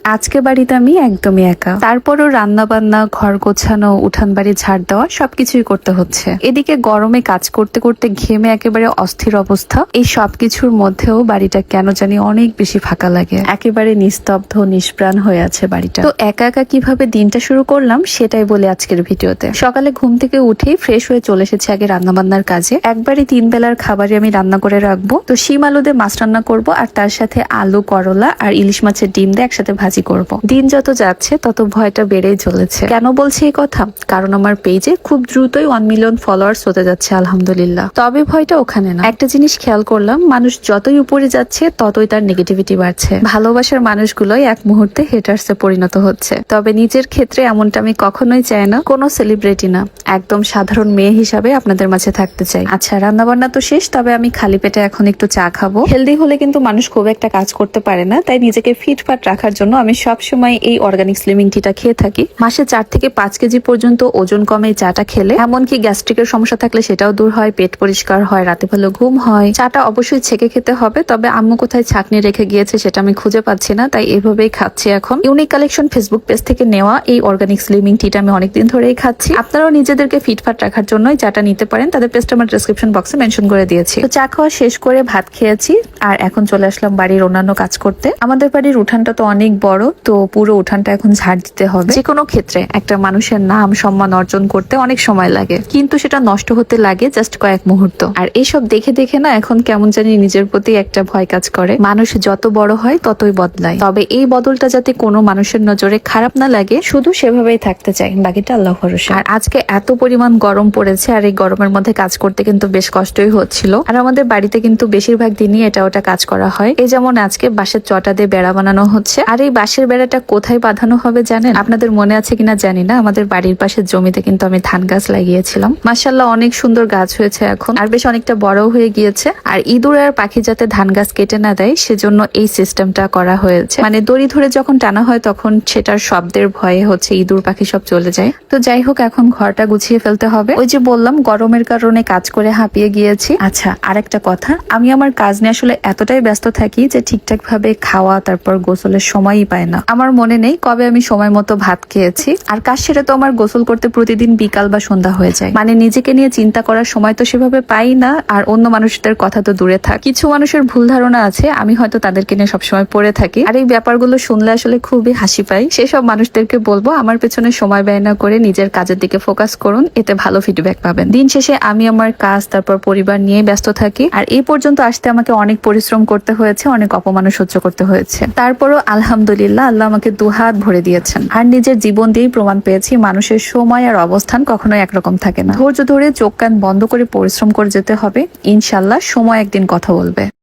আজকে বাড়িতে আমি একদমই একা, তারপরও রান্না বান্না, ঘর গোছানো, উঠান বাড়ি ঝাড় দেওয়া সবকিছুই করতে হচ্ছে। এদিকে গরমে কাজ করতে করতে ঘেমে একেবারে অস্থির অবস্থা। এই সবকিছুর মধ্যেও বাড়িটা কেন জানি অনেক বেশি ফাঁকা লাগে, একেবারে নিস্তব্ধ নিষ্প্রাণ হয়ে আছে বাড়িটা। তো একা একা কিভাবে দিনটা শুরু করলাম সেটাই বলে আজকের ভিডিওতে। সকালে ঘুম থেকে উঠেই ফ্রেশ হয়ে চলে এসেছি আগে রান্না বান্নার কাজে। একবারে 3 বেলার খাবারই আমি রান্না করে রাখবো। তো শিম আলু দিয়ে মাছ রান্না করবো, আর তার সাথে আলু, করলা আর ইলিশ মাছের ডিম দিয়ে একসাথে ভাজি করব। দিন যত যাচ্ছে তত ভয়টা বেড়েই চলেছে। কেন বলছি এই কথা? কারণ আমার পেজে খুব দ্রুতই 1 মিলিয়ন ফলোয়ার্স হতে যাচ্ছে আলহামদুলিল্লাহ। তবে ভয়টা ওখানে না। একটা জিনিস খেয়াল করলাম, মানুষ যতই উপরে যাচ্ছে ততই তার নেগেটিভিটি বাড়ছে। ভালোবাসার মানুষগুলোই এক মুহূর্তে হেটার্সে পরিণত হচ্ছে। তবে নিজের ক্ষেত্রে এমনটা আমি কখনোই চাই না। কোনো সেলিব্রিটি না, একদম সাধারণ মেয়ে হিসাবে আপনাদের মাঝে থাকতে চাই। আচ্ছা, রান্না বান্না তো শেষ, তবে আমি খালি পেটে এখন একটু চা খাবো। হেলদি হলে কিন্তু মানুষ খুব একটা কাজ করতে পারে না, তাই নিজেকে ফিটফাট রাখার জন্য আমি সব সময় এই অর্গানিক স্লিমিং টিটা খেয়ে থাকি। মাসে 4 থেকে 5 কেজি পর্যন্ত ওজন কমে এই চাটা খেলে। এমনকি গ্যাস্ট্রিকের সমস্যা থাকলে সেটাও দূর হয়, পেট পরিষ্কার হয়, রাতে ভালো ঘুম হয়। চাটা অবশ্যই ছেঁকে খেতে হবে, তবে আম্মু কোথায় ছাঁকনি রেখে গিয়েছে সেটা আমি খুঁজে পাচ্ছি না, তাই এভাবেই খাচ্ছি এখন। ইউনিক কালেকশন ফেসবুক পেজ থেকে নেওয়া এই অর্গানিক স্লিমিং টিটা আমি অনেকদিন ধরেই খাচ্ছি। আপনারাও নিজেদেরকে ফিটফাট রাখার জন্য এই চাটা নিতে পারেন, তাদের পেজটা আমার ডেসক্রিপশন বক্সে মেনশন করে দিয়েছি। তো চা খাওয়া শেষ করে ভাত খেয়েছি, আর এখন চলে আসলাম বাড়ির অন্যান্য কাজ করতে। আমাদের বাড়ির উঠানটা তো অনেক বড়, তো পুরো উঠানটা এখন ঝাড় দিতে হবে। যে কোনো ক্ষেত্রে একটা মানুষের নাম সম্মান অর্জন করতে অনেক সময় লাগে, কিন্তু সেটা নষ্ট হতে লাগে জাস্ট কয়েক মুহূর্ত। আর এইসব দেখে দেখে না এখন কেমন জানি নিজের প্রতি একটা ভয় কাজ করে। মানুষ যত বড় হয় ততই বদলায়, তবে এই বদলটা যাতে কোনো মানুষের নজরে খারাপ না লাগে, শুধু সেভাবেই থাকতে চাই, বাকিটা আল্লাহ ভরসা। আর আজকে এত পরিমাণ গরম পড়েছে, আর এই গরমের মধ্যে কাজ করতে কিন্তু বেশ কষ্টই হচ্ছিল। আর আমাদের বাড়িতে কিন্তু বেশিরভাগ দিনই এটা ওটা কাজ করা হয়। এই যেমন আজকে বাঁশের চটা দিয়ে বেড়া বানানো হচ্ছে। আর এই বাঁশের বেড়াটা কোথায় বাঁধানো হবে জানেন? আপনাদের মনে আছে কিনা জানি না, আমাদের বাড়ির পাশের জমিতে কিন্তু আমি ধান গাছ লাগিয়েছিলাম। মাশাআল্লাহ অনেক সুন্দর গাছ হয়েছে এখন, আর বেশ অনেকটা বড় হয়ে গিয়েছে। আর ইঁদুর আর পাখি যাতে ধান গাছ কেটে না দেয় সেজন্য এই সিস্টেমটা করা হয়েছে। মানে দড়ি ধরে যখন টানা হয় তখন সেটার শব্দের ভয়ে হচ্ছে ইঁদুর পাখি সব চলে যায়। তো যাই হোক, এখন ঘরটা গুছিয়ে ফেলতে হবে। ওই যে বললাম গরমের কারণে কাজ করে হাঁপিয়ে গিয়েছি। আচ্ছা, আর একটা কথা, আমি আমার কাজ নিয়ে আসলে এতটাই ব্যস্ত থাকি যে ঠিকঠাক ভাবে খাওয়া তারপর গোসলের সময়ই পায় না। আমার মনে নেই কবে আমি সময় মতো ভাত খেয়েছি। আর কাজ সেরে তো আমার গোসল করতে প্রতিদিন বিকাল বা সন্ধ্যা হয়ে যায়। মানে নিজেকে নিয়ে চিন্তা করার সময় তো সেভাবে পাই না, আর অন্য মানুষদের কথা তো দূরে থাক। কিছু মানুষের ভুল ধারণা আছে আমি হয়তো তাদেরকে নিয়ে সবসময় পড়ে থাকি, আর এই ব্যাপারগুলো শুনলে আসলে খুবই হাসি পাই। সেসব মানুষদেরকে বলবো আমার পেছনে সময় ব্যয় না করে নিজের কাজের দিকে ফোকাস করুন, এতে ভালো ফিডব্যাক পাবেন। দিন শেষে আমি আমার কাজ তারপর পরিবার নিয়ে ব্যস্ত থাকি। আর এই পর্যন্ত আসতে আমাকে অনেক পরিশ্রম করতে হয়েছে, অনেক অপমান সহ্য করতে হয়েছে। তারপরও আলহামদুলিল্লাহ, আল্লাহ আমাকে দুহাত ভরে দিয়েছেন। আর নিজের জীবন দিয়েই প্রমাণ পেয়েছি মানুষের সময় আর অবস্থান কখনোই একরকম থাকে না। ধৈর্য ধরে চোখ কান বন্ধ করে পরিশ্রম করে যেতে হবে। ইনশাল্লাহ সময় একদিন কথা বলবে।